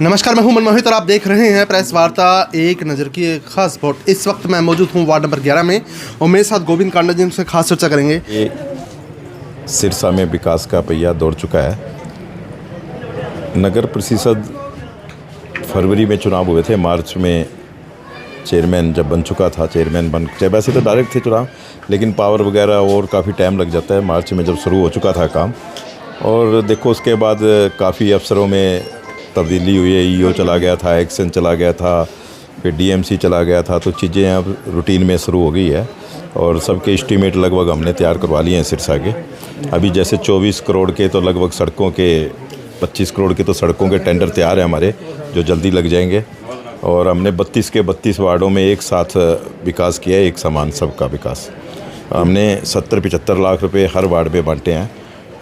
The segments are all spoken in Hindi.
नमस्कार, मैं हूं मनमोहित और आप देख रहे हैं प्रेस वार्ता एक नज़र की एक खास रिपोर्ट। इस वक्त मैं मौजूद हूं वार्ड नंबर 11 में और मेरे साथ गोविंद कांडा जी से खास चर्चा करेंगे। ये सिरसा में विकास का पहिया दौड़ चुका है। नगर परिषद फरवरी में चुनाव हुए थे, मार्च में चेयरमैन जब बन चुका था, चेयरमैन बन वैसे तो डायरेक्ट थे चुनाव, लेकिन पावर वगैरह और काफ़ी टाइम लग जाता है। मार्च में जब शुरू हो चुका था काम, और देखो उसके बाद काफ़ी अफसरों में तब्दीली हुई है। ईओ चला गया था, एक्शन चला गया था, फिर डीएमसी चला गया था, तो चीज़ें अब रूटीन में शुरू हो गई है और सबके एस्टीमेट लगभग हमने तैयार करवा लिए हैं सिरसा के। अभी जैसे 24 करोड़ के तो लगभग सड़कों के, 25 करोड़ के तो सड़कों के टेंडर तैयार हैं हमारे, जो जल्दी लग जाएंगे। और हमने 32 के 32 वार्डों में एक साथ विकास किया है, एक समान सबका विकास। हमने 70-75 लाख रुपए हर वार्ड में बांटे हैं।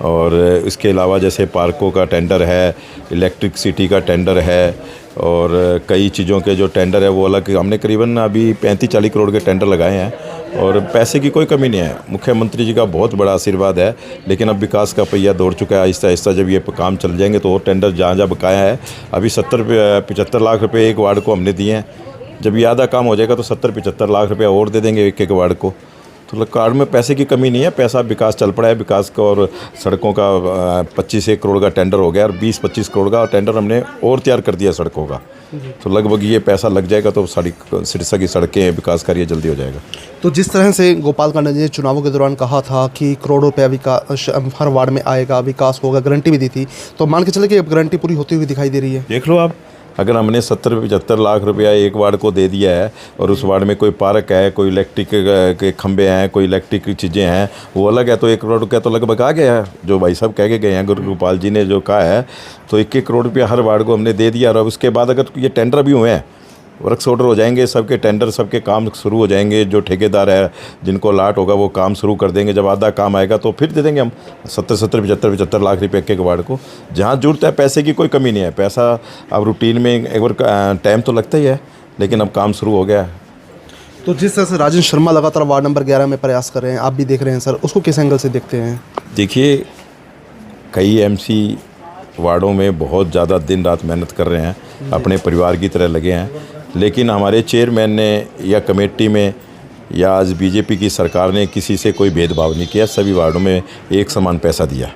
और इसके अलावा जैसे पार्कों का टेंडर है, इलेक्ट्रिसिटी का टेंडर है, और कई चीज़ों के जो टेंडर है वो अलग हमने करीबन अभी 35-40 करोड़ के टेंडर लगाए हैं। और पैसे की कोई कमी नहीं है, मुख्यमंत्री जी का बहुत बड़ा आशीर्वाद है। लेकिन अब विकास का पहिया दौड़ चुका है। आहिस्ता आहिस्ता जब ये काम चल जाएंगे तो और टेंडर जहाँ जहाँ बकाया है, अभी 70-75 लाख रुपये एक वार्ड को हमने दिए हैं। जब ये आधा काम हो जाएगा तो 70-75 लाख रुपये और दे देंगे एक एक वार्ड को। तो कार्ड में पैसे की कमी नहीं है, पैसा विकास चल पड़ा है। विकास का और सड़कों का 25-1 करोड़ का टेंडर हो गया और 20-25 करोड़ का टेंडर हमने और तैयार कर दिया सड़कों का। तो लगभग ये पैसा लग जाएगा तो सिरसा की सड़कें विकास कार्य जल्दी हो जाएगा। तो जिस तरह से गोपाल कांडा जी ने चुनावों के दौरान कहा था कि करोड़ों रुपया विकास हर वार्ड में आएगा, विकास होगा, गारंटी भी दी थी, तो मान के चले कि अब गारंटी पूरी होती हुई दिखाई दे रही है। देख लो आप, अगर हमने 70-75 लाख रुपया एक वार्ड को दे दिया है और उस वार्ड में कोई पार्क है, कोई इलेक्ट्रिक के खंबे हैं, कोई इलेक्ट्रिक की चीज़ें हैं, वो अलग है, तो 1 करोड़ रुपया तो लगभग आ गया है। जो भाई साहब कह के गए हैं, गोपाल जी ने जो कहा है, तो 1-1 करोड़ रुपया हर वार्ड को हमने दे दिया। और उसके बाद अगर ये टेंडर भी हुए हैं, वर्क्स ऑर्डर हो जाएंगे, सबके टेंडर, सबके काम शुरू हो जाएंगे। जो ठेकेदार है जिनको लाट होगा वो काम शुरू कर देंगे। जब आधा काम आएगा तो फिर दे देंगे हम 70-75 लाख रुपये एक वार्ड को। जहाँ जरूरत है, पैसे की कोई कमी नहीं है। पैसा अब रूटीन में एक बार टाइम तो लगता ही है, लेकिन अब काम शुरू हो गया है। तो जिस तरह से राजन शर्मा लगातार वार्ड नंबर 11 में प्रयास कर रहे हैं, आप भी देख रहे हैं सर, उसको किस एंगल से देखते हैं? देखिए, कई एमसी वार्डों में बहुत ज़्यादा दिन रात मेहनत कर रहे हैं, अपने परिवार की तरह लगे हैं। लेकिन हमारे चेयरमैन ने या कमेटी में या आज बीजेपी की सरकार ने किसी से कोई भेदभाव नहीं किया, सभी वार्डों में एक समान पैसा दिया।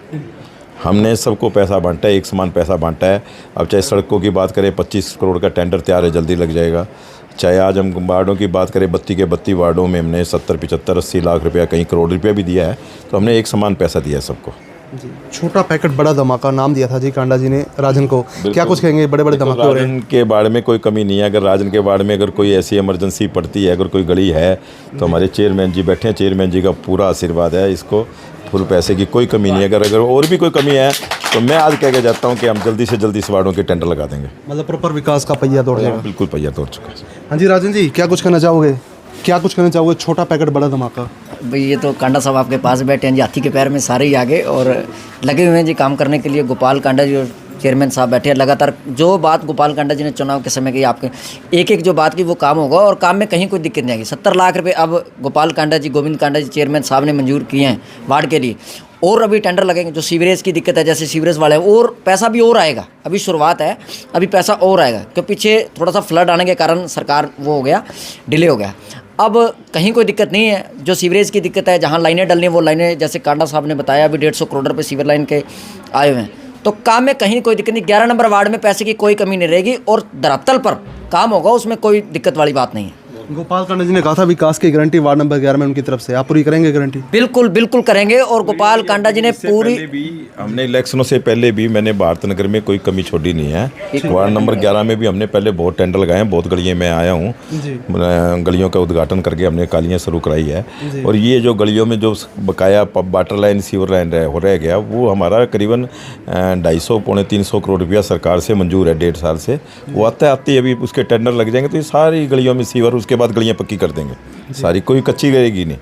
हमने सबको पैसा बांटा है, एक समान पैसा बांटा है। अब चाहे सड़कों की बात करें, 25 करोड़ का टेंडर तैयार है, जल्दी लग जाएगा। चाहे आज हम वार्डों की बात करें, 32 के 32 वार्डों में हमने 70-75-80 लाख रुपया, कहीं करोड़ रुपया भी दिया है। तो हमने एक समान पैसा दिया है सबको। जी, छोटा पैकेट बड़ा धमाका नाम दिया था जी कांडा जी ने राजन को। क्या कुछ कहेंगे? बड़े बड़े धमाके हो रहे हैं। राजन के बाड़ में कोई कमी नहीं है। अगर राजन के बाड़ में अगर कोई ऐसी इमरजेंसी पड़ती है, अगर कोई गली है, तो हमारे चेयरमैन जी बैठे हैं, चेयरमैन जी का पूरा आशीर्वाद है। इसको फुल पैसे की कोई कमी नहीं है। अगर और भी कोई कमी है तो मैं आज कह के जाता हूँ कि हम जल्दी से जल्दी इस वार्डों के टेंडर लगा देंगे। मतलब प्रॉपर विकास का पहिया दौड़ जाएगा। बिल्कुल पहिया दौड़ चुका है। हाँ जी राजन जी, क्या कुछ कहना चाहोगे? क्या कुछ कहना चाहोगे? छोटा पैकेट बड़ा धमाका। भाई ये तो कांडा साहब आपके पास बैठे हैं जी, हाथी के पैर में सारे ही आगे और लगे हुए हैं जी काम करने के लिए। गोपाल कांडा जी और चेयरमैन साहब बैठे हैं लगातार। जो बात गोपाल कांडा जी ने चुनाव के समय की, आपके एक एक जो बात की वो काम होगा और काम में कहीं कोई दिक्कत नहीं आएगी। 70 लाख रुपए अब गोपाल कांडा जी, गोविंद कांडा जी चेयरमैन साहब ने मंजूर किए हैं वार्ड के लिए। और अभी टेंडर लगेंगे। जो सीवरेज की दिक्कत है, जैसे सीवरेज वाले हैं, और पैसा भी और आएगा। अभी शुरुआत है, अभी पैसा और आएगा, क्योंकि पीछे थोड़ा सा फ्लड आने के कारण सरकार वो हो गया, डिले हो गया। अब कहीं कोई दिक्कत नहीं है। जो सीवरेज की दिक्कत है, जहाँ लाइनें डलनी, वो लाइनें जैसे कांडा साहब ने बताया, अभी 150 करोड़ रुपये सीवर लाइन के आए हुए हैं। तो काम में कहीं कोई दिक्कत नहीं। 11 नंबर वार्ड में पैसे की कोई कमी नहीं रहेगी और धरातल पर काम होगा, उसमें कोई दिक्कत वाली बात नहीं है। गोपाल कांडा जी ने कहा था विकास की गारंटी वार्ड नंबर 11 में उनकी तरफ से, आप पूरी करेंगे गारंटी? बिल्कुल बिल्कुल करेंगे। और गोपाल कांडा जी ने पूरी, हमने इलेक्शनों से पहले भी मैंने भारत नगर में कोई कमी छोड़ी नहीं है। वार्ड नंबर 11 में भी हमने पहले बहुत टेंडर लगाए हैं, बहुत गलियों में आया हूँ, गलियों का उद्घाटन करके हमने कालियाँ शुरू कराई है। और ये जो गलियों में जो बकाया वाटर लाइन, सीवर लाइन रह गया, वो हमारा करीबन 250-300 करोड़ रुपया सरकार से मंजूर है 1.5 साल से। वो आते अभी उसके टेंडर लग जाएंगे तो ये सारी गलियों में सीवर, उसके बाद गलियाँ पक्की कर देंगे सारी, कोई कच्ची रहेगी नहीं।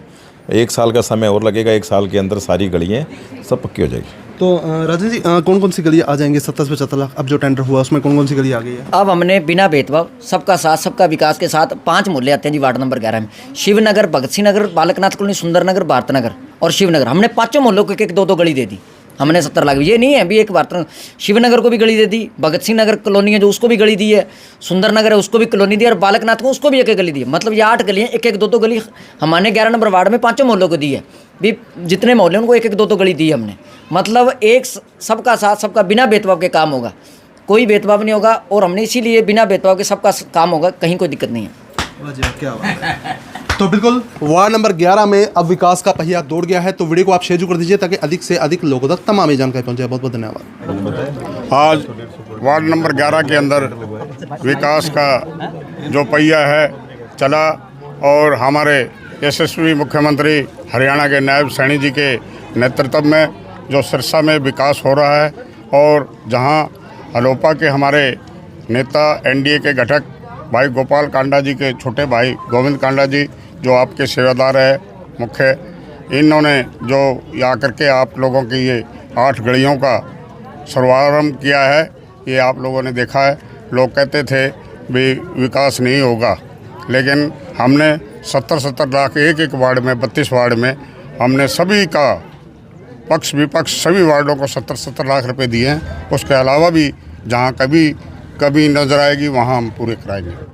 1 साल का समय और लगेगा, 1 साल के अंदर सारी गलियाँ सब पक्की हो जाएगी। तो राजन जी, कौन कौन सी गलियाँ आ जाएंगी? 70-75 लाख अब जो टेंडर हुआ उसमें कौन कौन सी गली आ गई है? अब हमने बिना भेदभाव, सबका साथ, सबका विकास के साथ 5 मोहल्ले आते हैं जी वार्ड नंबर 11 में। शिवनगर, भगत सिंह नगर, बालकनाथ कॉलोनी, सुंदर नगर, भारत नगर और शिवनगर। हमने 5 मोहल्लों को 1-2 गली दे दी। हमने 70 लाख, ये नहीं है अभी एक बार तो शिवनगर को भी गली दे दी, भगत सिंह नगर कॉलोनी है जो उसको भी गली दी है, सुंदर नगर है उसको भी कॉलोनी दी है, और बालकनाथ को उसको भी एक गली दी है। मतलब ये 8 गलियाँ, एक दो गली हमने 11 नंबर वार्ड में 5 मोहल्लों को दी है, भी जितने मोहल्ले उनको एक दो गली दी है हमने। मतलब एक सबका साथ सबका बिना भेदभाव के काम होगा, कोई भेदभाव नहीं होगा, और हमने इसीलिए बिना भेदभाव के सबका काम होगा, कहीं कोई दिक्कत नहीं है। क्या बात है। तो बिल्कुल वार्ड नंबर 11 में अब विकास का पहिया दौड़ गया है, तो वीडियो को आप शेयर कर दीजिए ताकि अधिक से अधिक लोगों तक तमाम ये जानकारी पहुंचे। बहुत बहुत धन्यवाद। आज वार्ड नंबर 11 के अंदर विकास का जो पहिया है चला, और हमारे यशस्वी मुख्यमंत्री हरियाणा के नायब सैनी जी के नेतृत्व में जो सिरसा में विकास हो रहा है, और जहां अलोपा के हमारे नेता एनडीए के घटक भाई गोपाल कांडा जी के छोटे भाई गोविंद कांडा जी जो आपके सेवादार है मुख्य, इन्होंने जो आकर के आप लोगों की ये 8 गलियों का शुभारम्भ किया है, ये आप लोगों ने देखा है। लोग कहते थे भी विकास नहीं होगा, लेकिन हमने 70-70 लाख एक वार्ड में 32 वार्ड में हमने सभी का पक्ष विपक्ष सभी वार्डों को 70-70 लाख रुपए दिए हैं। उसके अलावा भी जहाँ कभी नज़र आएगी वहाँ हम पूरे कराएंगे।